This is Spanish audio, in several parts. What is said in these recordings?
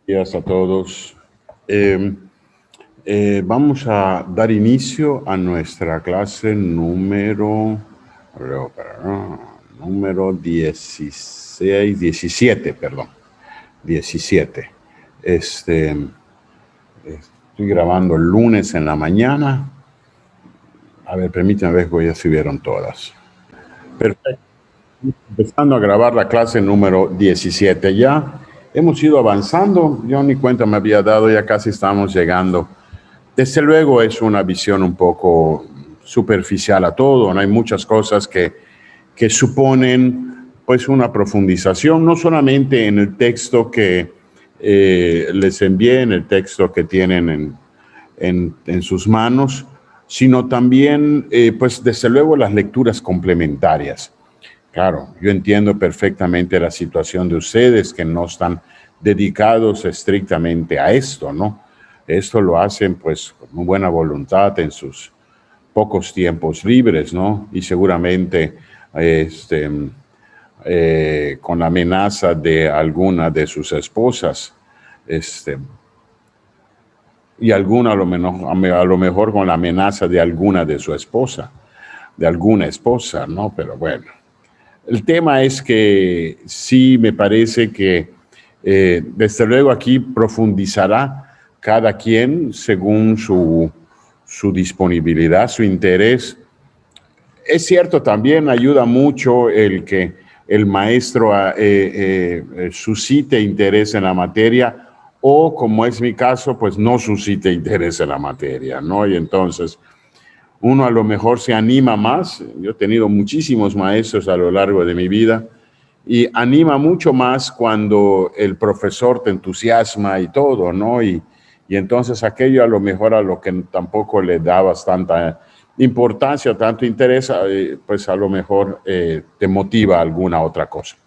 Días a todos. Vamos a dar inicio a nuestra clase número 16, 17, perdón, 17. Estoy grabando el lunes en la mañana. A ver, permítanme ver que ya subieron todas. Perfecto. Empezando a grabar la clase número 17 ya. Hemos ido avanzando, yo ni cuenta me había dado, ya casi estamos llegando. Desde luego es una visión un poco superficial a todo, ¿no? Hay muchas cosas que suponen pues una profundización, no solamente en el texto que les envié, en el texto que tienen en sus manos, sino también pues desde luego las lecturas complementarias. Claro, yo entiendo perfectamente la situación de ustedes que no están dedicados estrictamente a esto, ¿no? Esto lo hacen pues con muy buena voluntad en sus pocos tiempos libres, ¿no? Y seguramente con la amenaza de alguna de sus esposas, y alguna a lo mejor con la amenaza de alguna de su esposa, de alguna esposa, ¿no? Pero bueno. El tema es que sí me parece que desde luego aquí profundizará cada quien según su disponibilidad, su interés. Es cierto, también ayuda mucho el que el maestro suscite interés en la materia o, como es mi caso, pues no suscite interés en la materia, ¿no? Y entonces uno a lo mejor se anima más. Yo he tenido muchísimos maestros a lo largo de mi vida y anima mucho más cuando el profesor te entusiasma y todo, ¿no? Y entonces aquello a lo mejor a lo que tampoco le dabas tanta importancia, tanto interés, pues a lo mejor te motiva alguna otra cosa.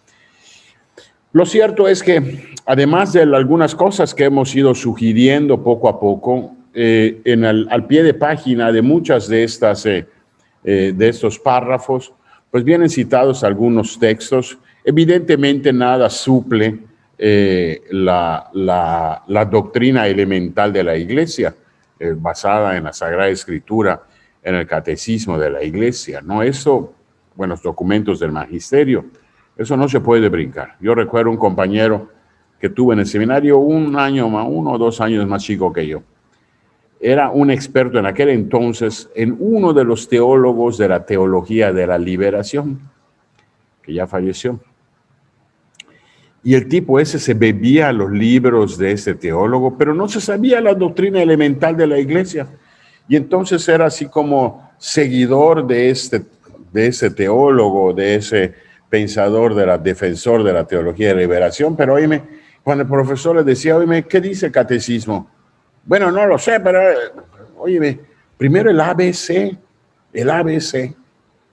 Lo cierto es que además de algunas cosas que hemos ido sugiriendo poco a poco, al pie de página de muchas de estos párrafos, pues vienen citados algunos textos. Evidentemente nada suple la doctrina elemental de la Iglesia, basada en la Sagrada Escritura, en el Catecismo de la Iglesia, ¿no? Eso, buenos documentos del Magisterio, eso no se puede brincar. Yo recuerdo un compañero que tuve en el seminario uno o 2 años más chico que yo. Era un experto en aquel entonces en uno de los teólogos de la teología de la liberación, que ya falleció. Y el tipo ese se bebía los libros de ese teólogo, pero no se sabía la doctrina elemental de la Iglesia. Y entonces era así como seguidor de ese teólogo, de ese pensador, defensor de la teología de la liberación. Pero oíme, cuando el profesor le decía, oíme, ¿qué dice el catecismo? Bueno, no lo sé, pero oíme, primero el ABC,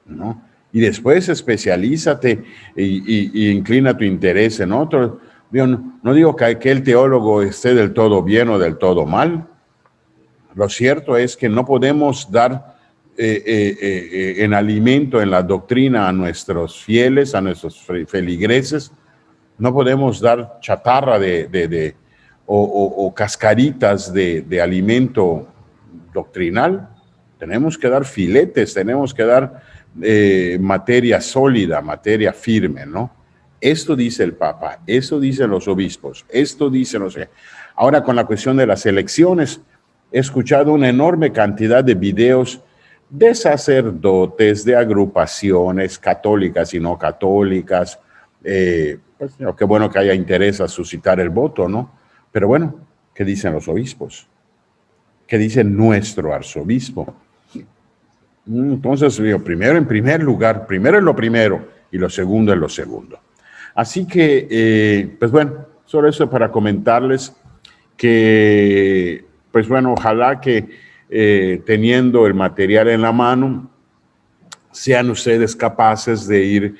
¿no? Y después especialízate y inclina tu interés en otro. Yo no digo que aquel teólogo esté del todo bien o del todo mal. Lo cierto es que no podemos dar en alimento, en la doctrina a nuestros fieles, a nuestros feligreses. No podemos dar chatarra o cascaritas de alimento doctrinal. Tenemos que dar filetes, tenemos que dar materia sólida, materia firme, ¿no? Esto dice el Papa, esto dicen los obispos, esto dicen los... Ahora, con la cuestión de las elecciones, he escuchado una enorme cantidad de videos de sacerdotes, de agrupaciones católicas y no católicas. Pues, qué bueno que haya interés a suscitar el voto, ¿no? Pero bueno, ¿qué dicen los obispos? ¿Qué dice nuestro arzobispo? Entonces, primero en primer lugar, primero es lo primero y lo segundo es lo segundo. Así que, pues bueno, solo eso para comentarles que, pues bueno, ojalá que teniendo el material en la mano, sean ustedes capaces de ir,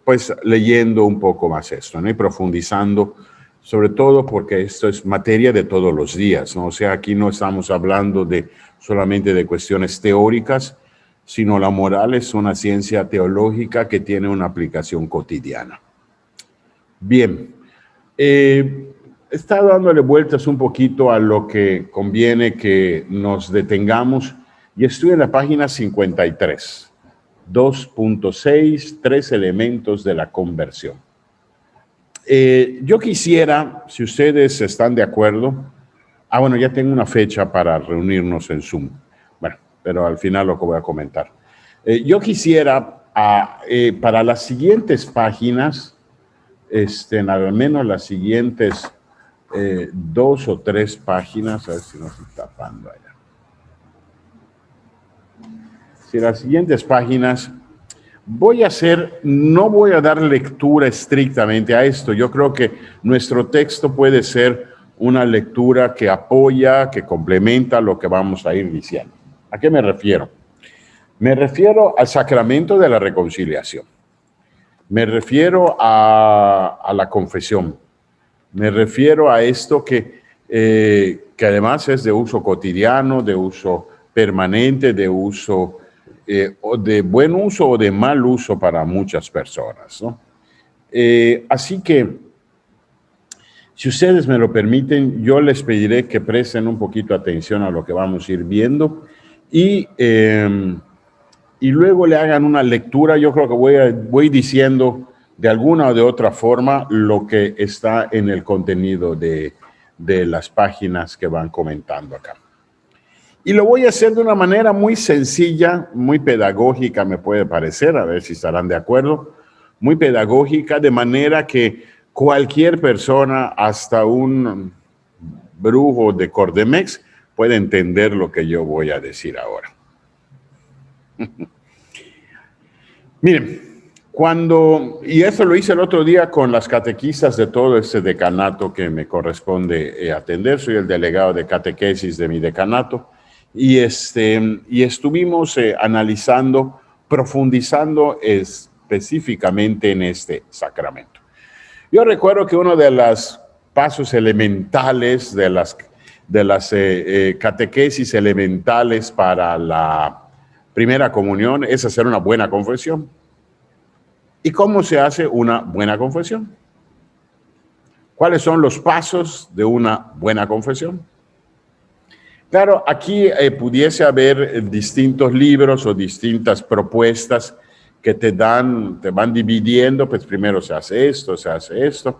pues, leyendo un poco más esto, ¿no? Y profundizando, sobre todo porque esto es materia de todos los días, ¿no? O sea, aquí no estamos hablando solamente de cuestiones teóricas, sino la moral es una ciencia teológica que tiene una aplicación cotidiana. Bien, está dándole vueltas un poquito a lo que conviene que nos detengamos y estoy en la página 53, 2.6, 3 elementos de la conversión. Yo quisiera, si ustedes están de acuerdo, bueno, ya tengo una fecha para reunirnos en Zoom, bueno, pero al final lo que voy a comentar. Yo quisiera, para las siguientes páginas, al menos las siguientes 2 o 3 páginas, a ver si nos está tapando allá. Si las siguientes páginas, no voy a dar lectura estrictamente a esto. Yo creo que nuestro texto puede ser una lectura que apoya, que complementa lo que vamos a ir diciendo. ¿A qué me refiero? Me refiero al sacramento de la reconciliación. Me refiero a la confesión. Me refiero a esto que además es de uso cotidiano, de uso permanente, de uso de buen uso o de mal uso para muchas personas, ¿no? Así que, si ustedes me lo permiten, yo les pediré que presten un poquito atención a lo que vamos a ir viendo y luego le hagan una lectura. Yo creo que voy diciendo de alguna o de otra forma lo que está en el contenido de las páginas que van comentando acá. Y lo voy a hacer de una manera muy sencilla, muy pedagógica, me puede parecer, a ver si estarán de acuerdo, muy pedagógica, de manera que cualquier persona, hasta un brujo de Cordemex, puede entender lo que yo voy a decir ahora. Miren, y eso lo hice el otro día con las catequistas de todo este decanato que me corresponde atender, soy el delegado de catequesis de mi decanato, y estuvimos analizando, profundizando específicamente en este sacramento. Yo recuerdo que uno de los pasos elementales, de las catequesis elementales para la primera comunión es hacer una buena confesión. ¿Y cómo se hace una buena confesión? ¿Cuáles son los pasos de una buena confesión? Claro, aquí pudiese haber distintos libros o distintas propuestas que te van dividiendo, pues primero se hace esto, se hace esto.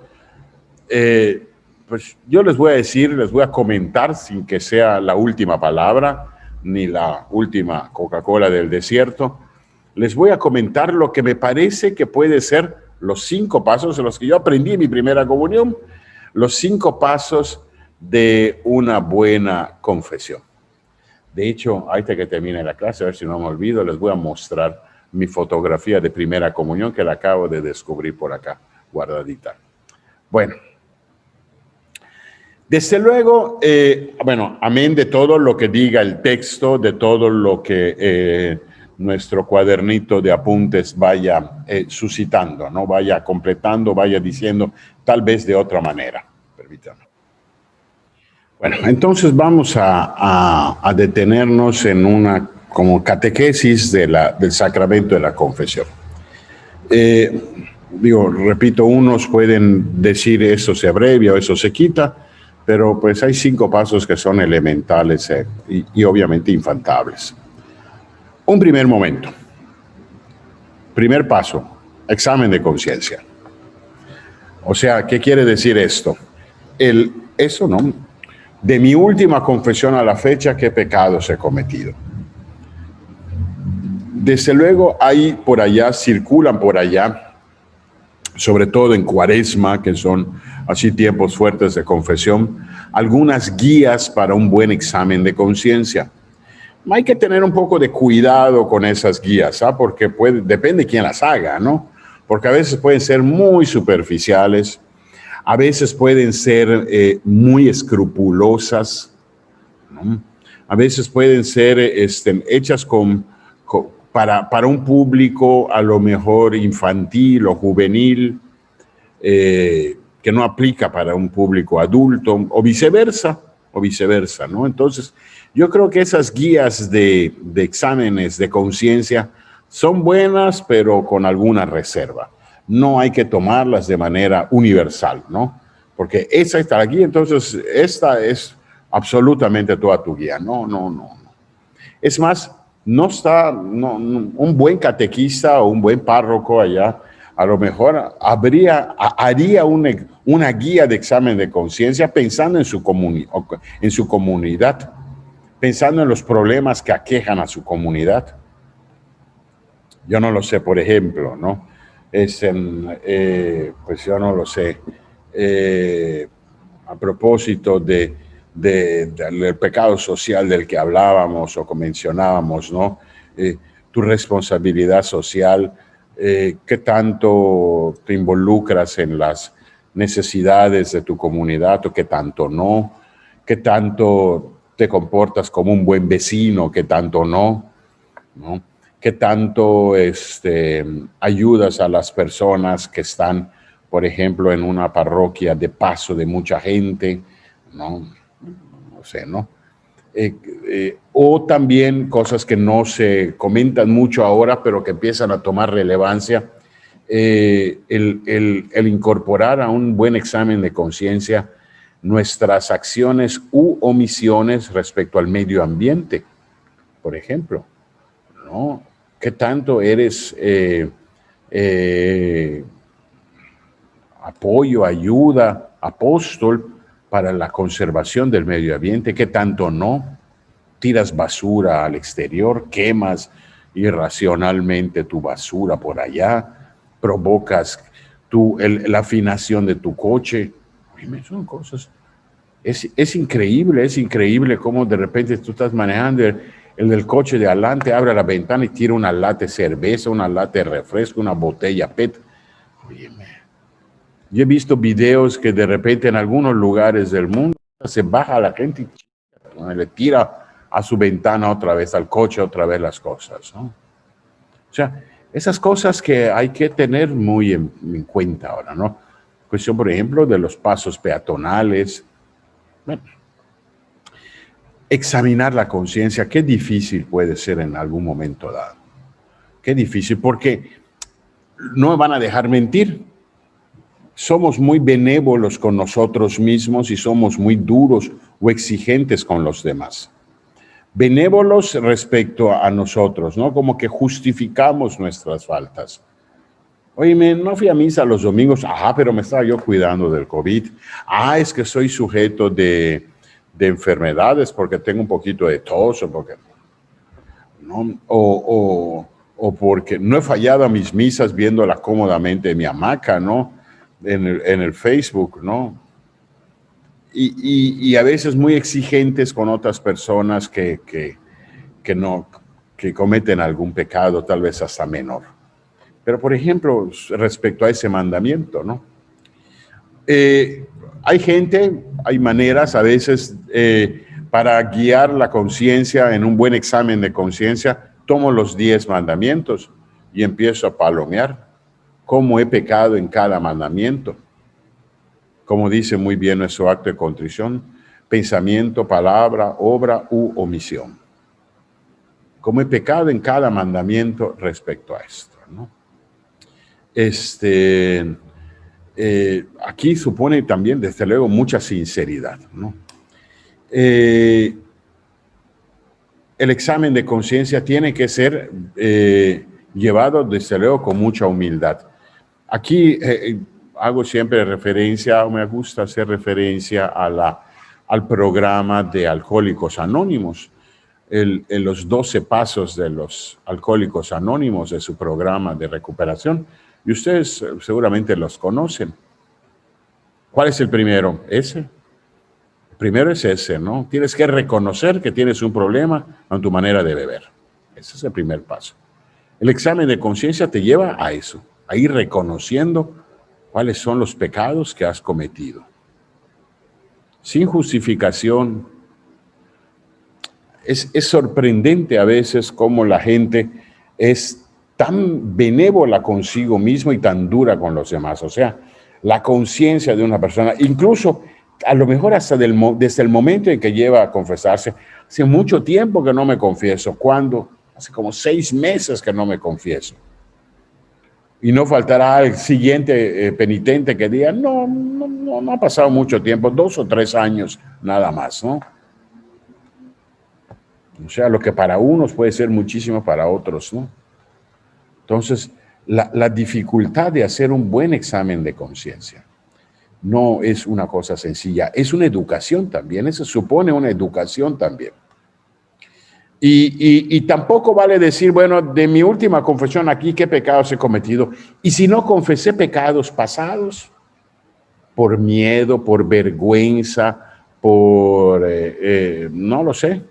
Pues yo les voy a comentar sin que sea la última palabra, ni la última Coca-Cola del desierto. Les voy a comentar lo que me parece que puede ser los 5 pasos en los que yo aprendí en mi primera comunión, los 5 pasos de una buena confesión. De hecho, ahorita que termine la clase, a ver si no me olvido, les voy a mostrar mi fotografía de primera comunión que la acabo de descubrir por acá, guardadita. Bueno, desde luego, amén de todo lo que diga el texto, de todo lo que nuestro cuadernito de apuntes vaya suscitando, ¿no? Vaya completando, vaya diciendo, tal vez de otra manera. Permítanme. Bueno, entonces vamos a detenernos en una como catequesis del sacramento de la confesión. Repito, unos pueden decir eso se abrevia o eso se quita, pero pues hay 5 pasos que son elementales y obviamente infantables. Un primer momento. Primer paso, examen de conciencia. O sea, ¿qué quiere decir esto? De mi última confesión a la fecha, ¿qué pecados he cometido? Desde luego, circulan por allá, sobre todo en Cuaresma, que son así tiempos fuertes de confesión, algunas guías para un buen examen de conciencia. Hay que tener un poco de cuidado con esas guías, porque depende de quién las haga, ¿no? Porque a veces pueden ser muy superficiales, a veces pueden ser muy escrupulosas, ¿no? A veces pueden ser hechas para un público a lo mejor infantil o juvenil, que no aplica para un público adulto, o viceversa, ¿no? Entonces, yo creo que esas guías de exámenes de conciencia son buenas, pero con alguna reserva. No hay que tomarlas de manera universal, ¿no? porque esa está aquí, entonces esta es absolutamente toda tu guía. No, no, no. Es más, no está un buen catequista o un buen párroco allá, a lo mejor haría una guía de examen de conciencia pensando en su comunidad, pensando en los problemas que aquejan a su comunidad. Yo no lo sé, por ejemplo, ¿no? Pues yo no lo sé. A propósito del pecado social del que hablábamos o que mencionábamos, ¿no? Tu responsabilidad social, qué tanto te involucras en las necesidades de tu comunidad o qué tanto no, qué tanto te comportas como un buen vecino, qué tanto no, ¿no? Qué tanto ayudas a las personas que están, por ejemplo, en una parroquia de paso de mucha gente, ¿no? No sé, ¿no? O también cosas que no se comentan mucho ahora, pero que empiezan a tomar relevancia, el incorporar a un buen examen de conciencia nuestras acciones u omisiones respecto al medio ambiente, por ejemplo, ¿no? ¿Qué tanto eres apoyo, ayuda, apóstol para la conservación del medio ambiente? ¿Qué tanto no? Tiras basura al exterior, quemas irracionalmente tu basura por allá, provocas la afinación de tu coche. Son cosas. Es increíble cómo de repente tú estás manejando el del coche de adelante, abre la ventana y tira una lata de cerveza, una lata de refresco, una botella PET. Óyeme, yo he visto videos que de repente en algunos lugares del mundo se baja la gente y le tira a su ventana otra vez, al coche otra vez las cosas, ¿no? O sea, esas cosas que hay que tener muy en cuenta ahora, ¿no? Cuestión, por ejemplo, de los pasos peatonales. Bueno, examinar la conciencia, qué difícil puede ser en algún momento dado. Qué difícil, porque no me van a dejar mentir. Somos muy benévolos con nosotros mismos y somos muy duros o exigentes con los demás. Benévolos respecto a nosotros, ¿no? Como que justificamos nuestras faltas. Oye, no fui a misa los domingos, pero me estaba yo cuidando del COVID. Es que soy sujeto de enfermedades porque tengo un poquito de tos o porque, ¿no? O porque no he fallado a mis misas viéndola cómodamente en mi hamaca, ¿no? En el Facebook, ¿no? Y a veces muy exigentes con otras personas que cometen algún pecado, tal vez hasta menor. Pero, por ejemplo, respecto a ese mandamiento, ¿no? Hay maneras a veces para guiar la conciencia en un buen examen de conciencia. Tomo los 10 mandamientos y empiezo a palomear cómo he pecado en cada mandamiento. Como dice muy bien nuestro acto de contrición, pensamiento, palabra, obra u omisión. Cómo he pecado en cada mandamiento respecto a esto, ¿no? Aquí supone también, desde luego, mucha sinceridad, ¿no? El examen de conciencia tiene que ser llevado, desde luego, con mucha humildad. Aquí hago siempre referencia, o me gusta hacer referencia al programa de Alcohólicos Anónimos, en los 12 pasos de los Alcohólicos Anónimos de su programa de recuperación. Y ustedes seguramente los conocen. ¿Cuál es el primero? Ese. El primero es ese, ¿no? Tienes que reconocer que tienes un problema en tu manera de beber. Ese es el primer paso. El examen de conciencia te lleva a eso, a ir reconociendo cuáles son los pecados que has cometido. Sin justificación. Es sorprendente a veces cómo la gente es tan benévola consigo mismo y tan dura con los demás. O sea, la conciencia de una persona, incluso a lo mejor hasta desde el momento en que lleva a confesarse, hace mucho tiempo que no me confieso. ¿Cuándo? Hace como 6 meses que no me confieso. Y no faltará el siguiente penitente que diga, no ha pasado mucho tiempo, 2 o 3 años, nada más, ¿no? O sea, lo que para unos puede ser muchísimo para otros, ¿no? Entonces, la dificultad de hacer un buen examen de conciencia no es una cosa sencilla, es una educación también, eso supone una educación también. Y tampoco vale decir, bueno, de mi última confesión aquí, ¿qué pecados he cometido? Y si no confesé pecados pasados, por miedo, por vergüenza, por, no lo sé,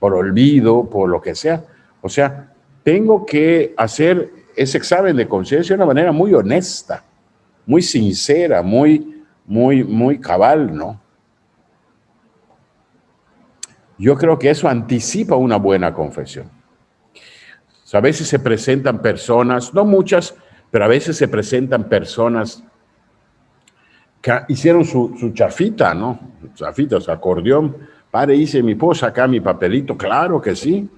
por olvido, por lo que sea. O sea, tengo que hacer ese examen de conciencia de una manera muy honesta, muy sincera, muy cabal, ¿no? Yo creo que eso anticipa una buena confesión. O sea, a veces se presentan personas, no muchas, pero a veces se presentan personas que hicieron su chafita, ¿no? Chafita, su acordeón. Padre, ¿me puedo sacar mi papelito? Claro que sí.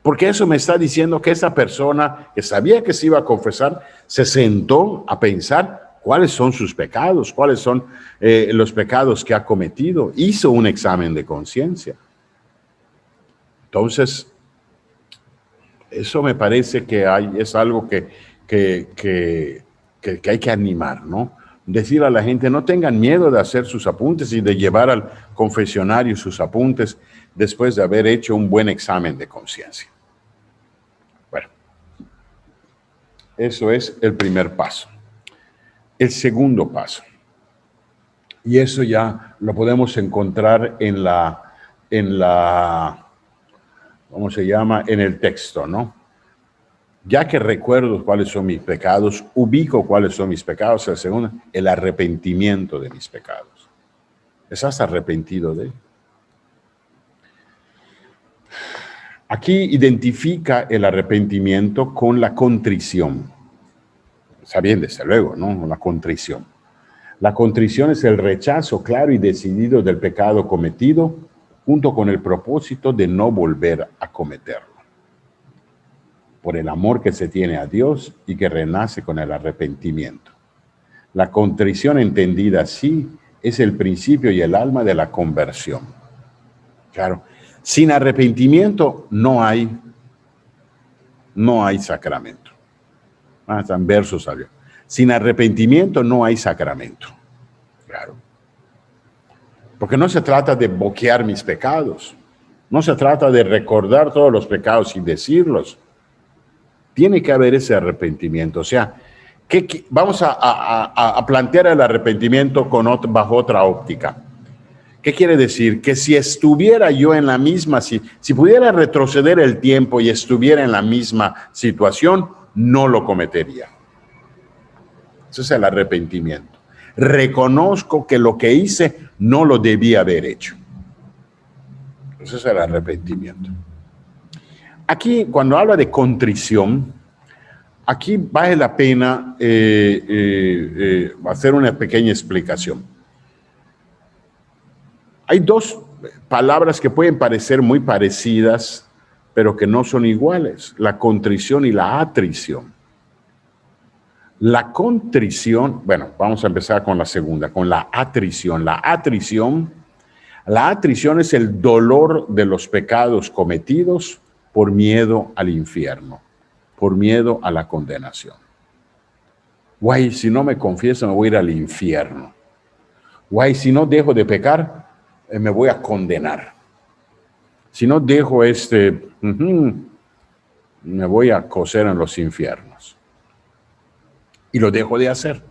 Porque eso me está diciendo que esa persona que sabía que se iba a confesar, se sentó a pensar cuáles son sus pecados, cuáles son los pecados que ha cometido. Hizo un examen de conciencia. Entonces, eso me parece que es algo que hay que animar, ¿no? Decir a la gente, no tengan miedo de hacer sus apuntes y de llevar al confesionario sus apuntes después de haber hecho un buen examen de conciencia. Bueno, eso es el primer paso. El segundo paso, y eso ya lo podemos encontrar en ¿cómo se llama? En el texto, ¿no? Ya que recuerdo cuáles son mis pecados, ubico cuáles son mis pecados. El segundo, el arrepentimiento de mis pecados. ¿Estás arrepentido de él? Aquí identifica el arrepentimiento con la contrición. Está bien, desde luego, ¿no? La contrición. La contrición es el rechazo claro y decidido del pecado cometido, junto con el propósito de no volver a cometerlo. Por el amor que se tiene a Dios y que renace con el arrepentimiento. La contrición entendida así es el principio y el alma de la conversión. Claro, sin arrepentimiento no hay sacramento. Están versos salió. Sin arrepentimiento no hay sacramento. Claro. Porque no se trata de boquear mis pecados. No se trata de recordar todos los pecados y decirlos. Tiene que haber ese arrepentimiento. O sea, vamos a plantear el arrepentimiento bajo otra óptica. ¿Qué quiere decir? Que si estuviera yo en la misma, si pudiera retroceder el tiempo y estuviera en la misma situación, no lo cometería. Ese es el arrepentimiento. Reconozco que lo que hice no lo debía haber hecho. Ese es el arrepentimiento. Aquí, cuando habla de contrición, aquí vale la pena hacer una pequeña explicación. Hay dos palabras que pueden parecer muy parecidas, pero que no son iguales: la contrición y la atrición. La contrición, bueno, vamos a empezar con la segunda, con la atrición. La atrición es el dolor de los pecados cometidos por miedo al infierno, por miedo a la condenación. Guay, si no me confieso me voy a ir al infierno. Guay, si no dejo de pecar, me voy a condenar. Si no dejo me voy a cocer en los infiernos. Y lo dejo de hacer.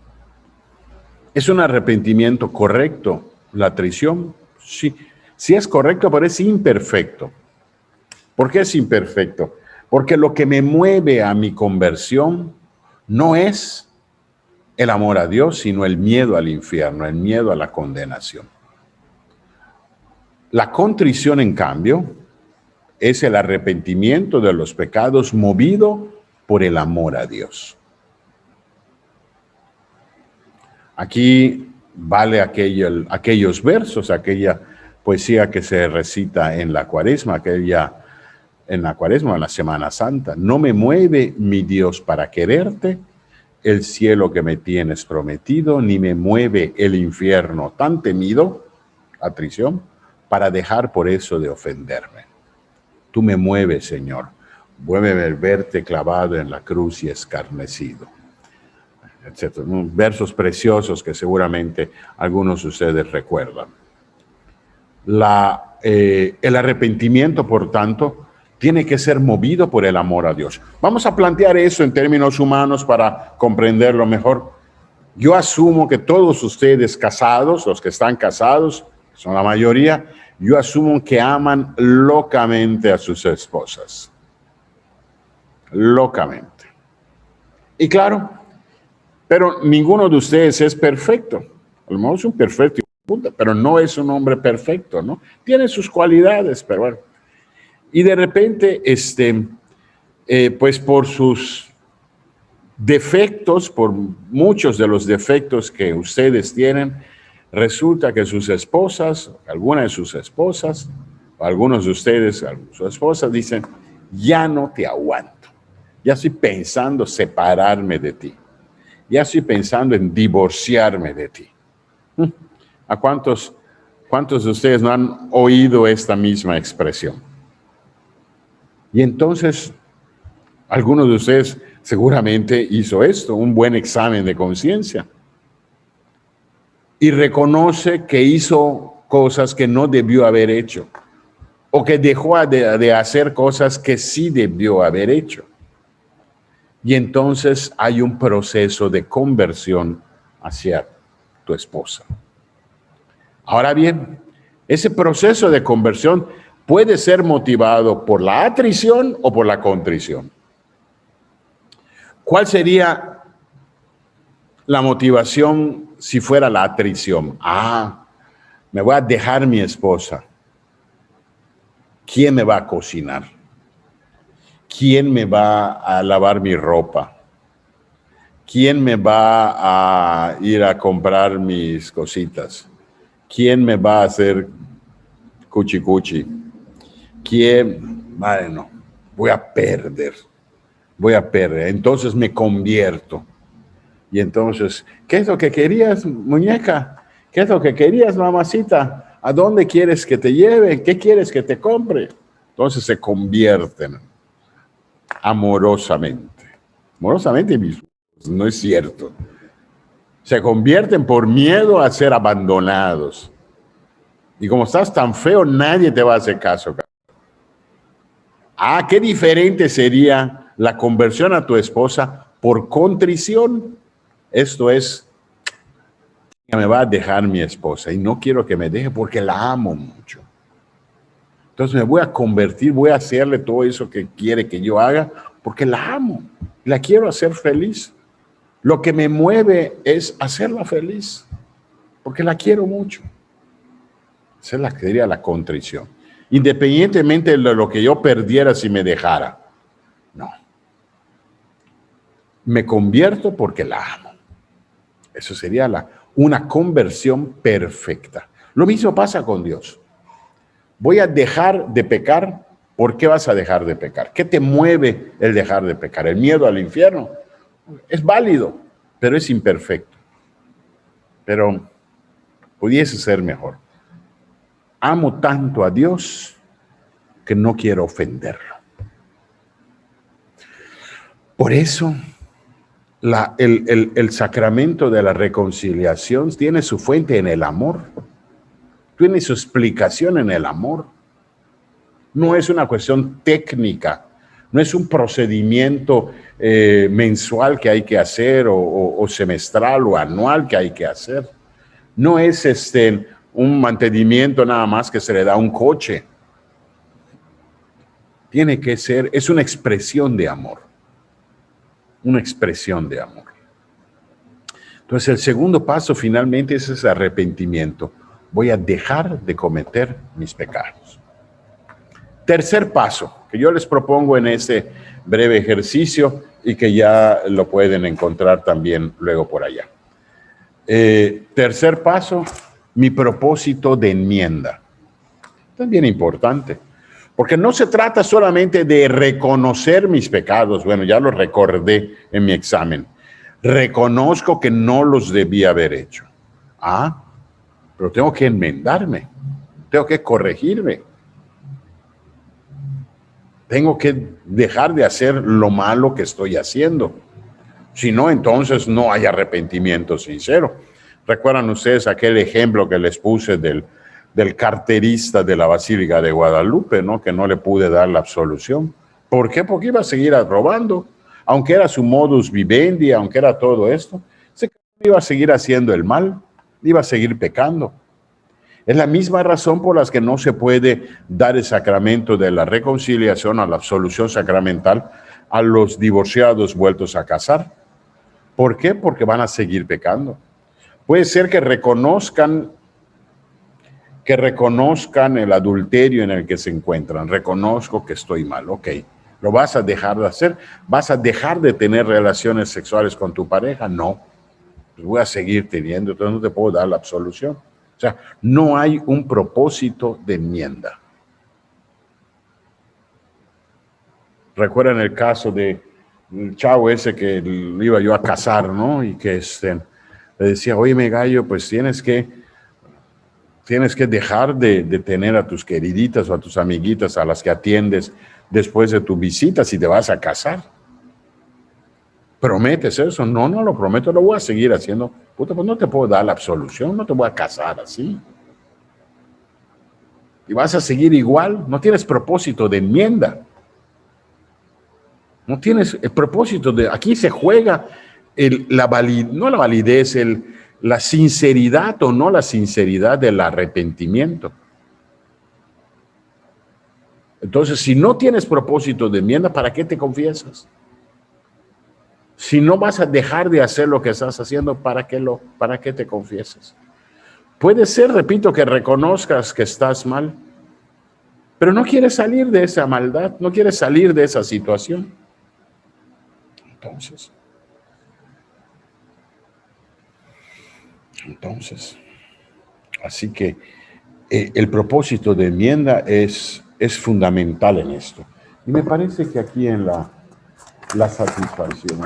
¿Es un arrepentimiento correcto la atrición? Sí. Sí es correcto, pero es imperfecto. ¿Por qué es imperfecto? Porque lo que me mueve a mi conversión no es el amor a Dios, sino el miedo al infierno, el miedo a la condenación. La contrición, en cambio, es el arrepentimiento de los pecados movido por el amor a Dios. Aquí vale aquellos versos, aquella poesía que se recita en la Cuaresma, en la Semana Santa. No me mueve mi Dios para quererte, el cielo que me tienes prometido, ni me mueve el infierno tan temido, atrición, para dejar por eso de ofenderme. Tú me mueves, Señor. Muéveme el verte clavado en la cruz y escarnecido. Etcétera. Versos preciosos que seguramente algunos de ustedes recuerdan. El arrepentimiento, por tanto, tiene que ser movido por el amor a Dios. Vamos a plantear eso en términos humanos para comprenderlo mejor. Yo asumo que todos ustedes casados, los que están casados, son la mayoría, yo asumo que aman locamente a sus esposas. Locamente. Y claro, pero ninguno de ustedes es perfecto. A lo mejor es un perfecto, pero no es un hombre perfecto, ¿no? Tiene sus cualidades, pero bueno. Y de repente, pues por sus defectos, por muchos de los defectos que ustedes tienen, resulta que sus esposas, algunas de sus esposas, o algunos de ustedes, sus esposas dicen, ya no te aguanto, ya estoy pensando separarme de ti, ya estoy pensando en divorciarme de ti. ¿A cuántos de ustedes no han oído esta misma expresión? Y entonces, algunos de ustedes seguramente hizo esto, un buen examen de conciencia. Y reconoce que hizo cosas que no debió haber hecho. O que dejó de hacer cosas que sí debió haber hecho. Y entonces hay un proceso de conversión hacia tu esposa. Ahora bien, ese proceso de conversión puede ser motivado por la atrición o por la contrición. ¿Cuál sería la motivación si fuera la atrición? Me voy a dejar mi esposa. ¿Quién me va a cocinar? ¿Quién me va a lavar mi ropa? ¿Quién me va a ir a comprar mis cositas? ¿Quién me va a hacer cuchi? ¿Quién? Madre, no. Voy a perder. Entonces me convierto. Y entonces, ¿qué es lo que querías, muñeca? ¿Qué es lo que querías, mamacita? ¿A dónde quieres que te lleve? ¿Qué quieres que te compre? Entonces se convierten amorosamente. Amorosamente mismo. No es cierto. Se convierten por miedo a ser abandonados. Y como estás tan feo, nadie te va a hacer caso. Qué diferente sería la conversión a tu esposa por contrición. Esto es, me va a dejar mi esposa y no quiero que me deje porque la amo mucho. Entonces me voy a convertir, voy a hacerle todo eso que quiere que yo haga porque la amo, la quiero hacer feliz. Lo que me mueve es hacerla feliz porque la quiero mucho. Esa es la que sería la contrición. Independientemente de lo que yo perdiera si me dejara. No. Me convierto porque la amo. Eso sería una conversión perfecta. Lo mismo pasa con Dios. Voy a dejar de pecar. ¿Por qué vas a dejar de pecar? ¿Qué te mueve el dejar de pecar? ¿El miedo al infierno? Es válido, pero es imperfecto. Pero pudiese ser mejor. Amo tanto a Dios que no quiero ofenderlo. Por eso, el sacramento de la reconciliación tiene su fuente en el amor. Tiene su explicación en el amor. No es una cuestión técnica. No es un procedimiento mensual que hay que hacer o semestral o anual que hay que hacer. No es un mantenimiento nada más que se le da a un coche. Tiene que ser, es una expresión de amor. Una expresión de amor. Entonces el segundo paso finalmente es ese arrepentimiento. Voy a dejar de cometer mis pecados. Tercer paso, que yo les propongo en este breve ejercicio y que ya lo pueden encontrar también luego por allá. Tercer paso, mi propósito de enmienda. También importante, porque no se trata solamente de reconocer mis pecados, bueno, ya lo recordé en mi examen. Reconozco que no los debía haber hecho. Ah, pero tengo que enmendarme, tengo que corregirme. Tengo que dejar de hacer lo malo que estoy haciendo. Si no, entonces no hay arrepentimiento sincero. ¿Recuerdan ustedes aquel ejemplo que les puse del carterista de la Basílica de Guadalupe, ¿no? Que no le pude dar la absolución? ¿Por qué? Porque iba a seguir robando. Aunque era su modus vivendi, aunque era todo esto, iba a seguir haciendo el mal, iba a seguir pecando. Es la misma razón por la que no se puede dar el sacramento de la reconciliación, a la absolución sacramental, a los divorciados vueltos a casar. ¿Por qué? Porque van a seguir pecando. Puede ser que reconozcan el adulterio en el que se encuentran. Reconozco que estoy mal, ok. ¿Lo vas a dejar de hacer? ¿Vas a dejar de tener relaciones sexuales con tu pareja? No. Pues voy a seguir teniendo, entonces no te puedo dar la absolución. O sea, no hay un propósito de enmienda. Recuerdan el caso del chavo ese que le iba yo a casar, ¿no? Y que le decía, oye, gallo, pues tienes que dejar de tener a tus queriditas o a tus amiguitas a las que atiendes después de tu visita si te vas a casar. ¿Prometes eso? No, no lo prometo, lo voy a seguir haciendo. Puta, pues no te puedo dar la absolución, no te voy a casar así. Y vas a seguir igual, no tienes propósito de enmienda. No tienes el propósito de... Aquí se juega no la validez, la sinceridad o no la sinceridad del arrepentimiento. Entonces, si no tienes propósito de enmienda, ¿para qué te confiesas? Si no vas a dejar de hacer lo que estás haciendo, ¿para qué te confiesas? Puede ser, repito, que reconozcas que estás mal, pero no quieres salir de esa maldad, no quieres salir de esa situación. Entonces, así que el propósito de enmienda es fundamental en esto. Y me parece que aquí en la satisfacción,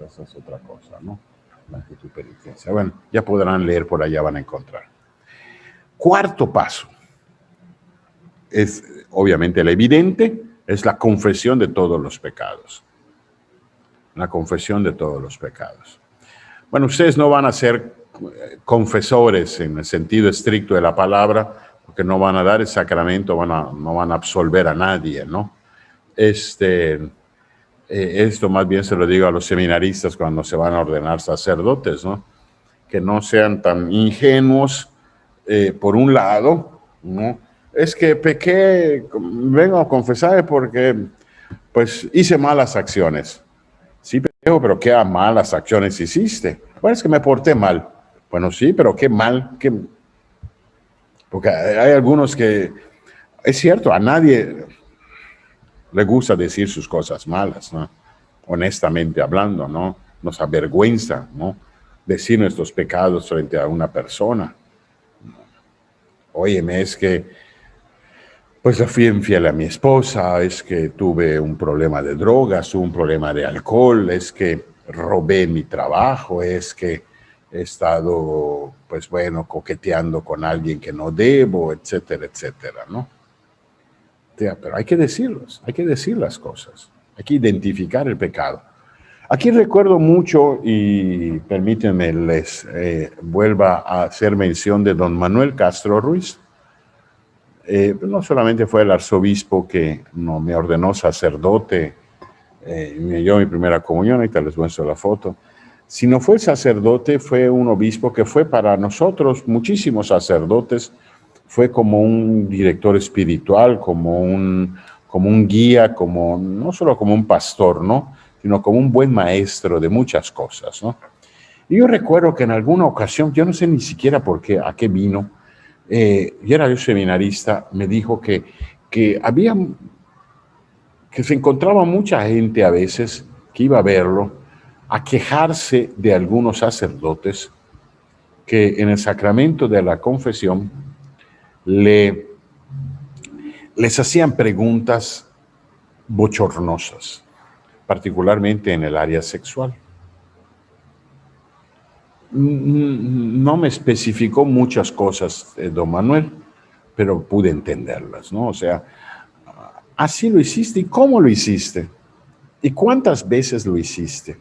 esa es otra cosa, ¿no? La actitud penitencia. Bueno, ya podrán leer por allá, van a encontrar. Cuarto paso, es obviamente el evidente, es la confesión de todos los pecados. La confesión de todos los pecados. Bueno, ustedes no van a ser confesores en el sentido estricto de la palabra, porque no van a dar el sacramento, no van a absolver a nadie, ¿no? Esto más bien se lo digo a los seminaristas cuando se van a ordenar sacerdotes, ¿no? Que no sean tan ingenuos, por un lado, ¿no? Es que pequé, vengo a confesar porque pues hice malas acciones. Sí, pero qué malas acciones hiciste. Bueno, es que me porté mal. Bueno, sí, pero qué mal. Porque hay algunos que, es cierto, a nadie le gusta decir sus cosas malas, ¿no? Honestamente hablando, ¿no? Nos avergüenza, ¿no? Decir nuestros pecados frente a una persona. Óyeme, es que pues le fui infiel a mi esposa, es que tuve un problema de drogas, un problema de alcohol, es que robé mi trabajo, es que he estado, pues bueno, coqueteando con alguien que no debo, etcétera, etcétera, ¿no? Pero hay que decirlos, hay que decir las cosas, hay que identificar el pecado. Aquí recuerdo mucho, y permítanme, les vuelva a hacer mención de don Manuel Castro Ruiz. No solamente fue el arzobispo que me ordenó sacerdote, me dio mi primera comunión, ahorita les muestro la foto, sino fue el sacerdote, fue un obispo que fue para nosotros, muchísimos sacerdotes, fue como un director espiritual, como un guía, no solo como un pastor, ¿no? Sino como un buen maestro de muchas cosas, ¿no? Y yo recuerdo que en alguna ocasión, yo no sé ni siquiera por qué, a qué vino, y era yo seminarista, me dijo que se encontraba mucha gente a veces que iba a verlo, a quejarse de algunos sacerdotes que en el sacramento de la confesión les hacían preguntas bochornosas, particularmente en el área sexual. No me especificó muchas cosas, don Manuel, pero pude entenderlas, ¿no? O sea, así lo hiciste. ¿Y cómo lo hiciste? ¿Y cuántas veces lo hiciste?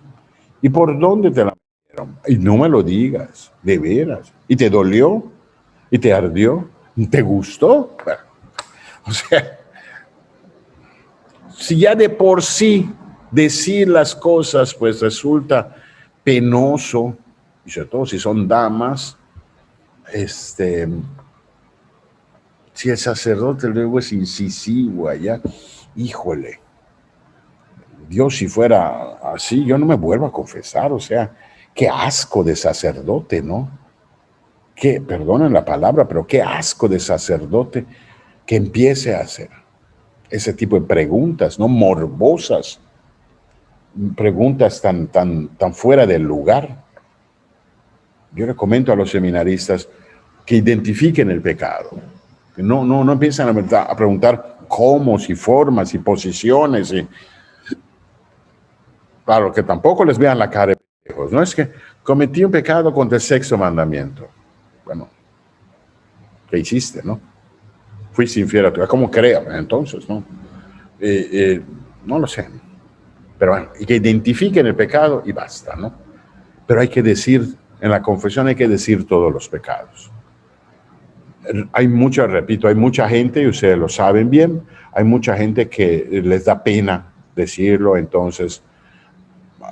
¿Y por dónde te la metieron? Y no me lo digas, de veras. ¿Y te dolió? ¿Y te ardió? ¿Te gustó? Bueno, o sea, si ya de por sí decir las cosas pues resulta penoso, y sobre todo si son damas, si el sacerdote luego es incisivo allá, híjole, Dios, si fuera así, yo no me vuelvo a confesar, o sea, qué asco de sacerdote, ¿no? Qué, perdonen la palabra, pero qué asco de sacerdote que empiece a hacer ese tipo de preguntas, ¿no? Morbosas, preguntas tan fuera del lugar. Yo le comento a los seminaristas que identifiquen el pecado, que no empiezan a preguntar cómo, y formas, y posiciones, y claro, que tampoco les vean la cara de pendejos. No es que cometí un pecado contra el sexto mandamiento. Bueno, ¿qué hiciste, no? Fuiste infiel a tu... ¿Cómo creas? Entonces, ¿no? No lo sé. Pero bueno, y que identifiquen el pecado y basta, ¿no? Pero hay que decir, en la confesión hay que decir todos los pecados. Hay mucha, repito, hay mucha gente, y ustedes lo saben bien, hay mucha gente que les da pena decirlo, entonces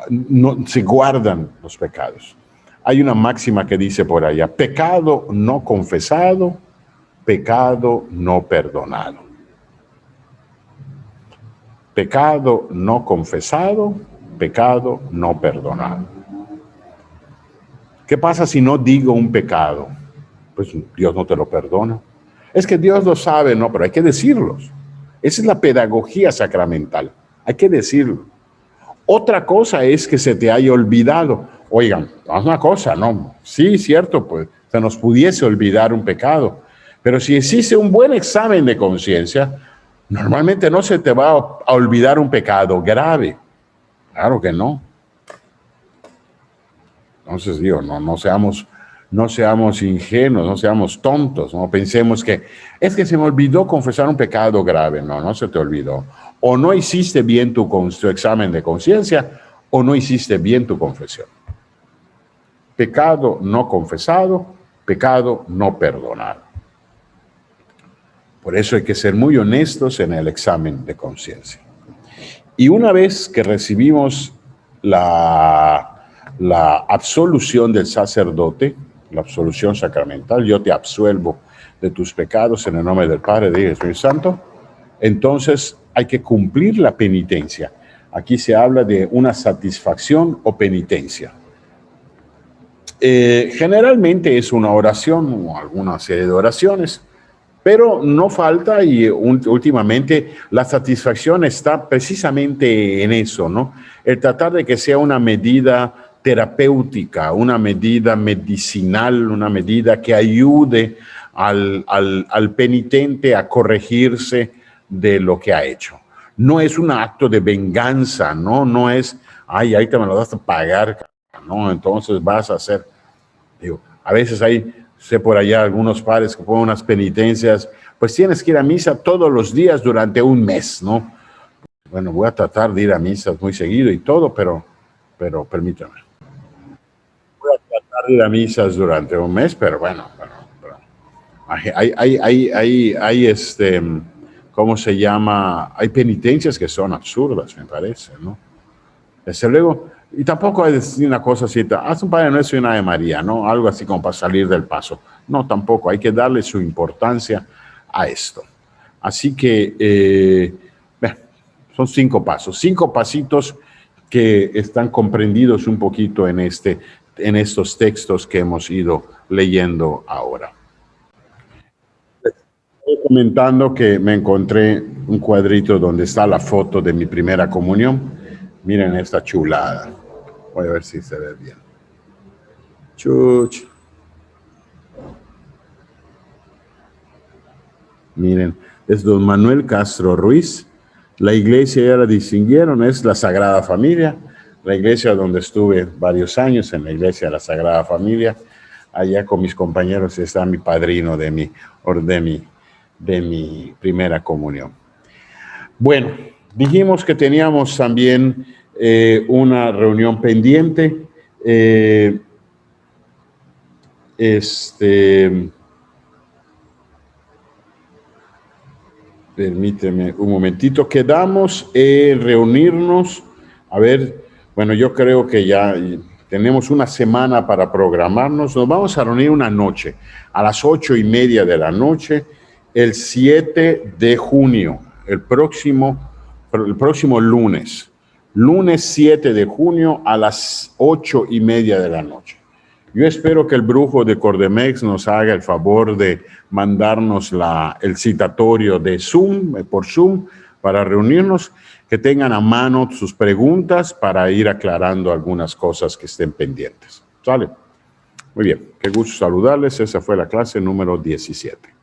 no, se guardan los pecados. Hay una máxima que dice por allá, pecado no confesado, pecado no perdonado. Pecado no confesado, pecado no perdonado. ¿Qué pasa si no digo un pecado? Pues Dios no te lo perdona. Es que Dios lo sabe, no, pero hay que decirlos. Esa es la pedagogía sacramental. Hay que decirlo. Otra cosa es que se te haya olvidado. Oigan, es una cosa, ¿no? Sí, cierto, pues se nos pudiese olvidar un pecado. Pero si existe un buen examen de conciencia, normalmente no se te va a olvidar un pecado grave. Claro que no. Entonces, digo, no seamos ingenuos, no seamos tontos, no pensemos que es que se me olvidó confesar un pecado grave. No se te olvidó. O no hiciste bien tu examen de conciencia o no hiciste bien tu confesión. Pecado no confesado, pecado no perdonado. Por eso hay que ser muy honestos en el examen de conciencia. Y una vez que recibimos la absolución del sacerdote, la absolución sacramental, yo te absuelvo de tus pecados en el nombre del Padre, del Hijo y del Espíritu Santo, entonces hay que cumplir la penitencia. Aquí se habla de una satisfacción o penitencia. Generalmente es una oración o alguna serie de oraciones, pero no falta, y últimamente la satisfacción está precisamente en eso, ¿no? El tratar de que sea una medida terapéutica, una medida medicinal, una medida que ayude al penitente a corregirse de lo que ha hecho. No es un acto de venganza, ¿no? No es, ay, ahí te me lo vas a pagar, ¿no? Entonces vas a hacer, digo, a veces sé por allá algunos padres que ponen unas penitencias, pues tienes que ir a misa todos los días durante un mes, ¿no? Bueno, voy a tratar de ir a misas muy seguido y todo, pero permítame. Voy a tratar de ir a misas durante un mes, pero bueno, hay ¿cómo se llama? Hay penitencias que son absurdas, me parece, ¿no? Desde luego, y tampoco hay decir una cosa así, haz un Padre Nuestro y una Ave María, ¿no? Algo así como para salir del paso. No, tampoco, hay que darle su importancia a esto. Así que, son 5 pasos, 5 pasitos que están comprendidos un poquito en estos textos que hemos ido leyendo ahora. Estoy comentando que me encontré un cuadrito donde está la foto de mi primera comunión. Miren esta chulada. Voy a ver si se ve bien. Chuch. Miren, es don Manuel Castro Ruiz. La iglesia ya la distinguieron, es la Sagrada Familia. la iglesia donde estuve varios años, en la iglesia de la Sagrada Familia. Allá con mis compañeros está mi padrino de mi primera comunión. Bueno, dijimos que teníamos también una reunión pendiente. Permíteme un momentito. Quedamos en reunirnos. A ver, bueno, yo creo que ya tenemos una semana para programarnos. Nos vamos a reunir una noche, a las 8:30 de la noche, el 7 de junio, el próximo lunes. Lunes 7 de junio a las 8:30 de la noche. Yo espero que el brujo de Cordemex nos haga el favor de mandarnos el citatorio de Zoom, por Zoom, para reunirnos, que tengan a mano sus preguntas para ir aclarando algunas cosas que estén pendientes. ¿Sale? Muy bien, qué gusto saludarles. Esa fue la clase número 17.